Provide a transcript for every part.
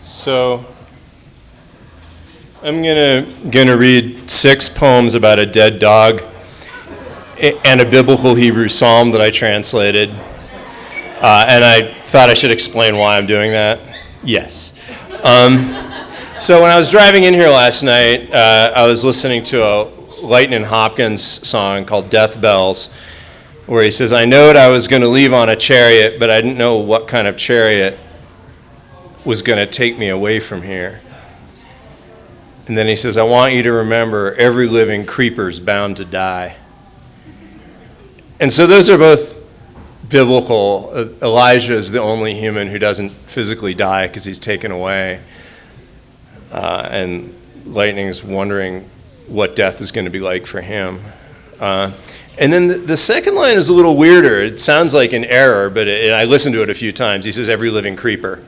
So I'm gonna read 6 poems about a dead dog and a biblical Hebrew psalm that I translated. And I thought I should explain why I'm doing that. Yes. So when I was driving in here last night, I was listening to a Lightnin' Hopkins song called Death Bells, where he says, I knowed I was going to leave on a chariot, but I didn't know what kind of chariot was going to take me away from here. And then he says, I want you to remember every living creeper's bound to die. And so those are both biblical. Elijah is the only human who doesn't physically die because he's taken away. And Lightning's wondering what death is going to be like for him. And then the second line is a little weirder. It sounds like an error, but I listened to it a few times. He says, every living creeper.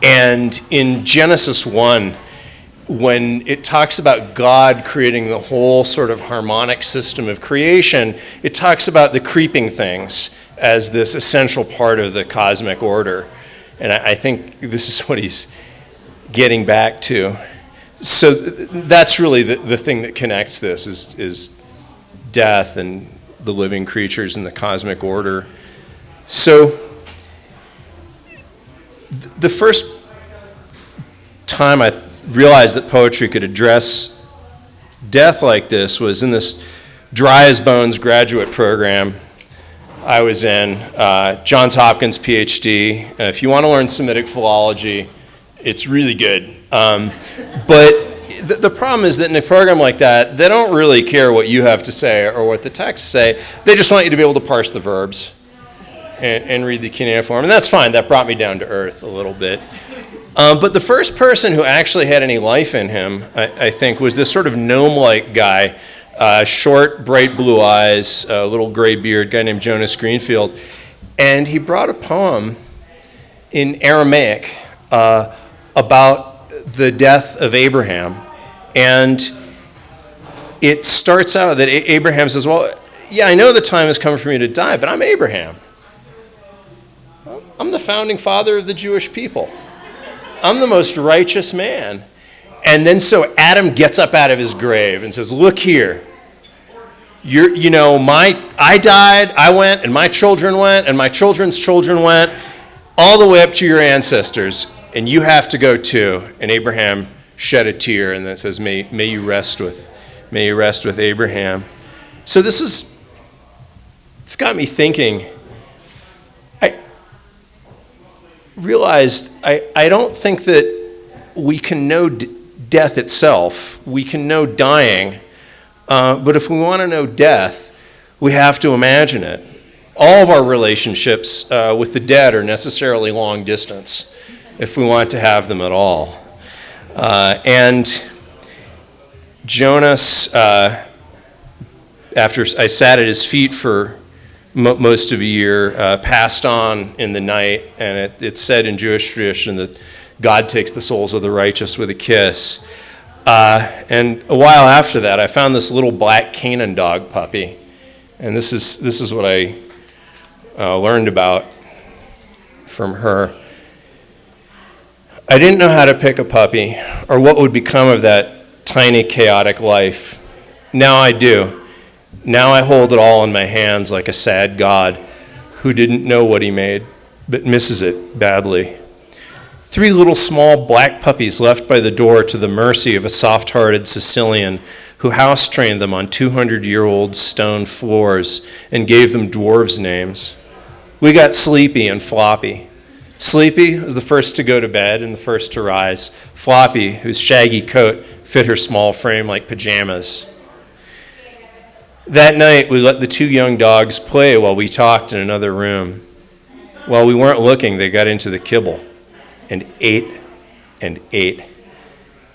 And in Genesis 1, when it talks about God creating the whole sort of harmonic system of creation, it talks about the creeping things as this essential part of the cosmic order. And I think this is what he's getting back to. So that's really the thing that connects this is death and the living creatures and the cosmic order. So the first time I realized that poetry could address death like this was in this Dry as Bones graduate program I was in, Johns Hopkins PhD. If you want to learn Semitic philology, it's really good. But the problem is that in a program like that, they don't really care what you have to say or what the texts say. They just want you to be able to parse the verbs and read the cuneiform. And that's fine. That brought me down to earth a little bit. But the first person who actually had any life in him, I think, was this sort of gnome-like guy, short, bright blue eyes, a little gray beard, guy named Jonas Greenfield. And he brought a poem in Aramaic about the death of Abraham. And it starts out that Abraham says, well, yeah, I know the time has come for me to die, but I'm Abraham. I'm the founding father of the Jewish people. I'm the most righteous man. And then so Adam gets up out of his grave and says, look here. I died, I went, and my children went, and my children's children went, all the way up to your ancestors, and you have to go too. And Abraham shed a tear, and then says, may you rest with Abraham. So it's got me thinking. I realized I don't think that we can know death itself. We can know dying, but if we want to know death, we have to imagine it. All of our relationships with the dead are necessarily long distance if we want to have them at all. And Jonas, after I sat at his feet for most of a year, passed on in the night, and it's said in Jewish tradition that God takes the souls of the righteous with a kiss. And a while after that, I found this little black Canaan dog puppy, and this is what I learned about from her. I didn't know how to pick a puppy or what would become of that tiny, chaotic life. Now I do. Now I hold it all in my hands like a sad God who didn't know what he made, but misses it badly. 3 little small black puppies left by the door to the mercy of a soft-hearted Sicilian who house-trained them on 200-year-old stone floors and gave them dwarves' names. We got Sleepy and Floppy. Sleepy was the first to go to bed and the first to rise. Floppy, whose shaggy coat fit her small frame like pajamas. That night, we let the 2 young dogs play while we talked in another room. While we weren't looking, they got into the kibble and ate,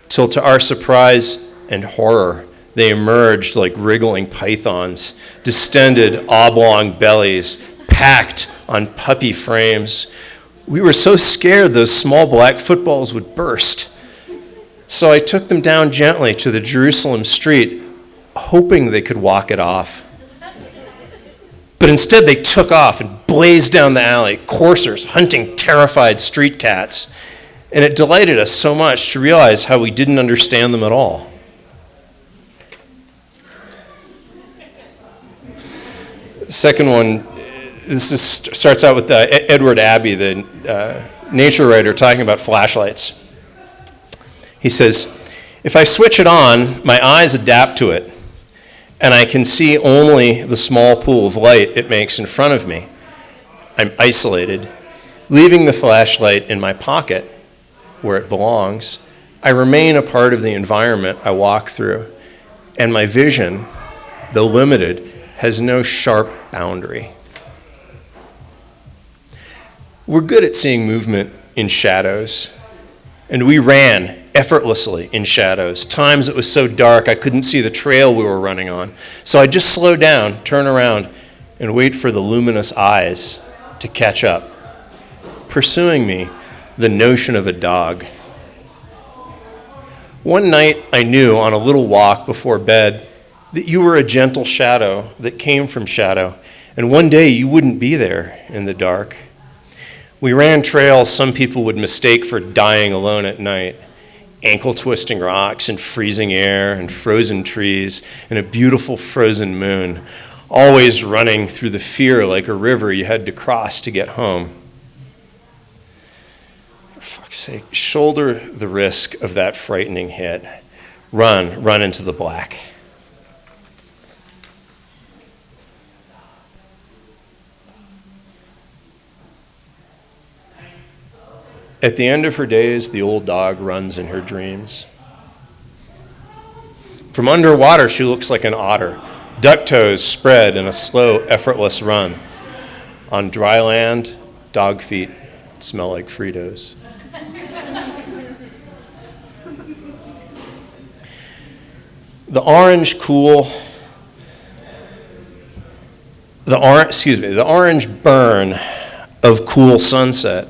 till to our surprise and horror, they emerged like wriggling pythons, distended oblong bellies, packed on puppy frames. We were so scared those small black footballs would burst. So I took them down gently to the Jerusalem street, hoping they could walk it off. But instead they took off and blazed down the alley, coursers hunting terrified street cats. And it delighted us so much to realize how we didn't understand them at all. Second one, starts out with Edward Abbey, the nature writer, talking about flashlights. He says, "If I switch it on, my eyes adapt to it, and I can see only the small pool of light it makes in front of me. I'm isolated. Leaving the flashlight in my pocket, where it belongs, I remain a part of the environment I walk through, and my vision, though limited, has no sharp boundary." We're good at seeing movement in shadows, and we ran effortlessly in shadows. Times it was so dark I couldn't see the trail we were running on. So I'd just slow down, turn around, and wait for the luminous eyes to catch up, pursuing me, the notion of a dog. One night I knew on a little walk before bed that you were a gentle shadow that came from shadow, and one day you wouldn't be there in the dark. We ran trails some people would mistake for dying alone at night, ankle-twisting rocks and freezing air and frozen trees and a beautiful frozen moon, always running through the fear like a river you had to cross to get home. For fuck's sake, shoulder the risk of that frightening hit. Run into the black. At the end of her days, the old dog runs in her dreams. From underwater, she looks like an otter, duck toes spread in a slow, effortless run. On dry land, dog feet smell like Fritos. The orange burn of cool sunset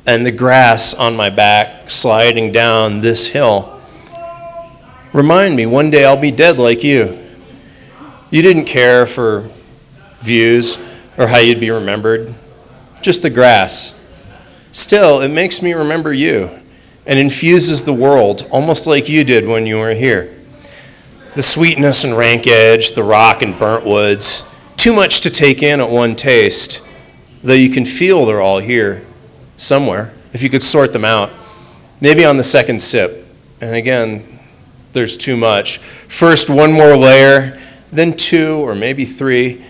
and the grass on my back sliding down this hill remind me one day I'll be dead like you. You didn't care for views or how you'd be remembered, just the grass. Still, it makes me remember you and infuses the world almost like you did when you were here. The sweetness and rank edge, the rock and burnt woods, too much to take in at one taste, though you can feel they're all here somewhere, if you could sort them out, maybe on the second sip. And again, there's too much. First, one more layer, then two or maybe three,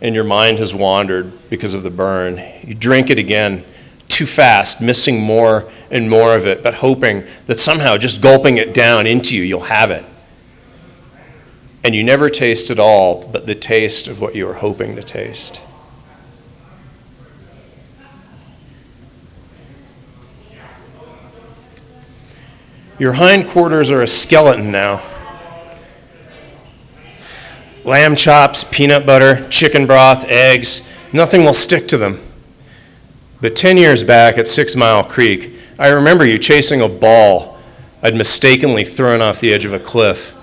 and your mind has wandered because of the burn. You drink it again, too fast, missing more and more of it, but hoping that somehow just gulping it down into you, you'll have it. And you never taste it all, but the taste of what you were hoping to taste. Your hindquarters are a skeleton now. Lamb chops, peanut butter, chicken broth, eggs, nothing will stick to them. But 10 years back at 6 Mile Creek, I remember you chasing a ball I'd mistakenly thrown off the edge of a cliff.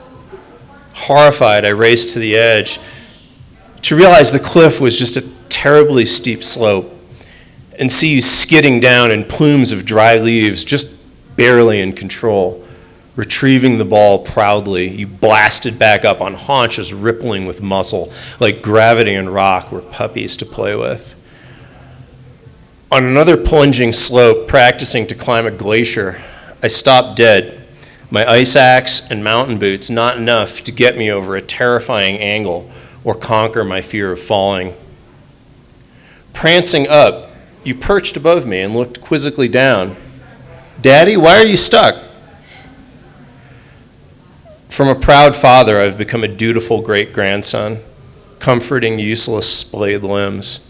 Horrified, I raced to the edge to realize the cliff was just a terribly steep slope and see you skidding down in plumes of dry leaves, just barely in control. Retrieving the ball proudly, you blasted back up on haunches rippling with muscle, like gravity and rock were puppies to play with. On another plunging slope, practicing to climb a glacier, I stopped dead, my ice axe and mountain boots not enough to get me over a terrifying angle or conquer my fear of falling. Prancing up, you perched above me and looked quizzically down. "Daddy, why are you stuck?" From a proud father, I've become a dutiful great-grandson, comforting useless splayed limbs.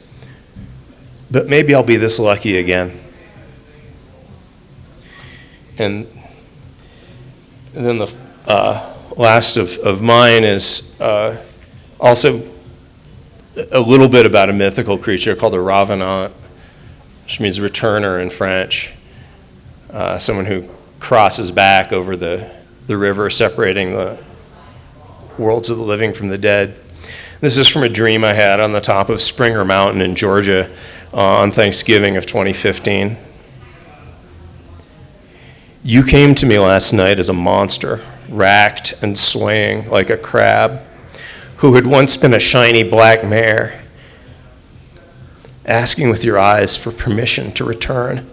But maybe I'll be this lucky again. And then the last of mine is also a little bit about a mythical creature called a revenant, which means returner in French. Someone who crosses back over the river separating the worlds of the living from the dead. This is from a dream I had on the top of Springer Mountain in Georgia on Thanksgiving of 2015. You came to me last night as a monster, racked and swaying like a crab, who had once been a shiny black mare, asking with your eyes for permission to return.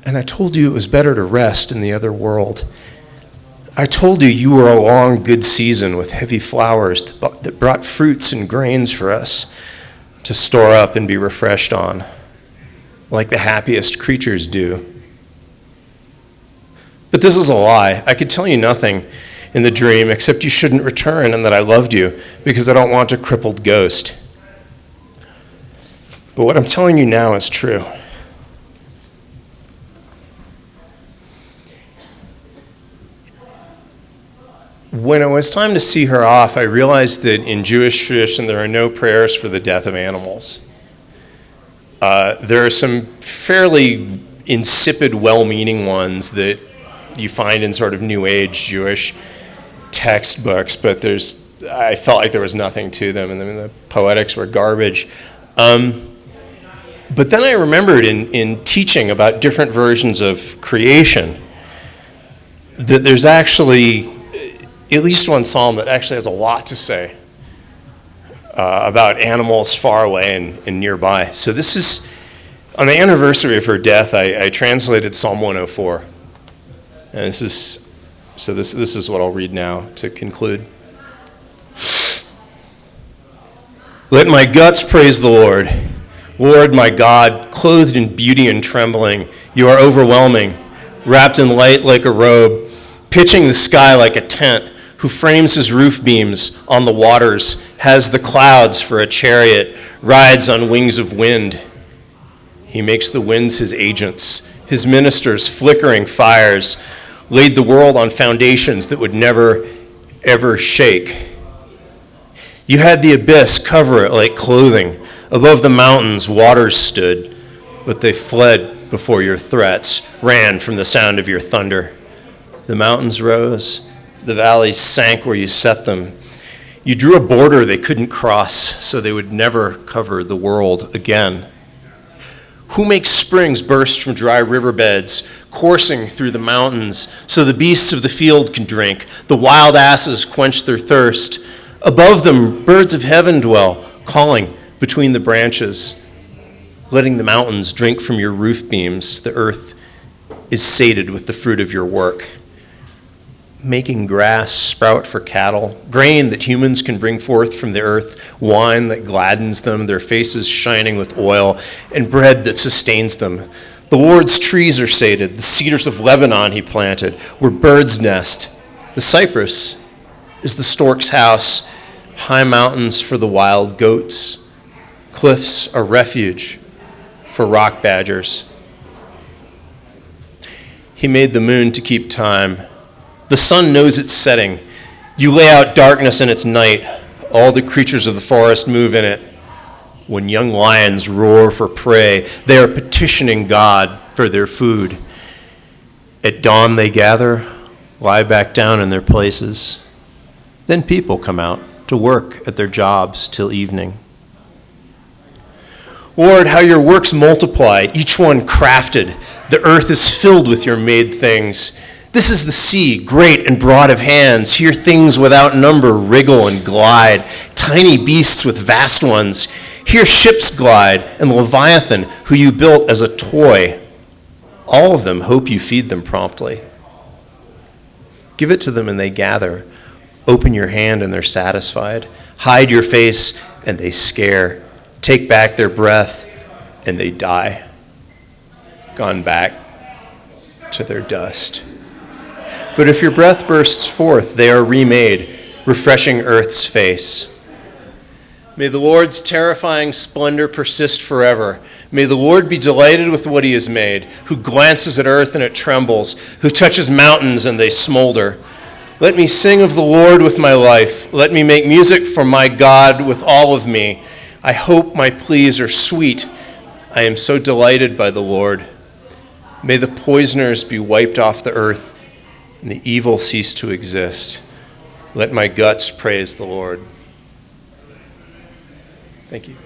And I told you it was better to rest in the other world. I told you you were a long, good season with heavy flowers that brought fruits and grains for us to store up and be refreshed on, like the happiest creatures do. But this is a lie. I could tell you nothing in the dream except you shouldn't return and that I loved you because I don't want a crippled ghost. But what I'm telling you now is true. When it was time to see her off, I realized that in Jewish tradition there are no prayers for the death of animals. There are some fairly insipid, well-meaning ones that you find in sort of New Age Jewish textbooks, but I felt like there was nothing to them, and the poetics were garbage. But then I remembered in teaching about different versions of creation that there's actually at least one psalm that actually has a lot to say about animals far away and nearby. So this is, on the anniversary of her death, I translated Psalm 104. And this is what I'll read now to conclude. Let my guts praise the Lord. Lord, my God, clothed in beauty and trembling, you are overwhelming, wrapped in light like a robe, pitching the sky like a tent, who frames his roof beams on the waters, has the clouds for a chariot, rides on wings of wind. He makes the winds his agents, his ministers flickering fires, laid the world on foundations that would never, ever shake. You had the abyss cover it like clothing. Above the mountains, waters stood, but they fled before your threats, ran from the sound of your thunder. The mountains rose. The valleys sank where you set them. You drew a border they couldn't cross, so they would never cover the world again. Who makes springs burst from dry riverbeds, coursing through the mountains, so the beasts of the field can drink, the wild asses quench their thirst? Above them, birds of heaven dwell, calling between the branches, letting the mountains drink from your roof beams. The earth is sated with the fruit of your work, making grass sprout for cattle, grain that humans can bring forth from the earth, wine that gladdens them, their faces shining with oil, and bread that sustains them. The Lord's trees are sated, the cedars of Lebanon he planted, where birds nest. The cypress is the stork's house, high mountains for the wild goats, cliffs a refuge for rock badgers. He made the moon to keep time. The sun knows its setting. You lay out darkness in its night. All the creatures of the forest move in it. When young lions roar for prey, they are petitioning God for their food. At dawn they gather, lie back down in their places. Then people come out to work at their jobs till evening. Lord, how your works multiply, each one crafted. The earth is filled with your made things. This is the sea, great and broad of hands. Here things without number wriggle and glide, tiny beasts with vast ones. Here ships glide, and Leviathan, who you built as a toy. All of them hope you feed them promptly. Give it to them and they gather. Open your hand and they're satisfied. Hide your face and they scare. Take back their breath and they die. Gone back to their dust. But if your breath bursts forth, they are remade, refreshing earth's face. May the Lord's terrifying splendor persist forever. May the Lord be delighted with what he has made, who glances at earth and it trembles, who touches mountains and they smolder. Let me sing of the Lord with my life. Let me make music for my God with all of me. I hope my pleas are sweet. I am so delighted by the Lord. May the poisoners be wiped off the earth and the evil cease to exist. Let my guts praise the Lord. Thank you.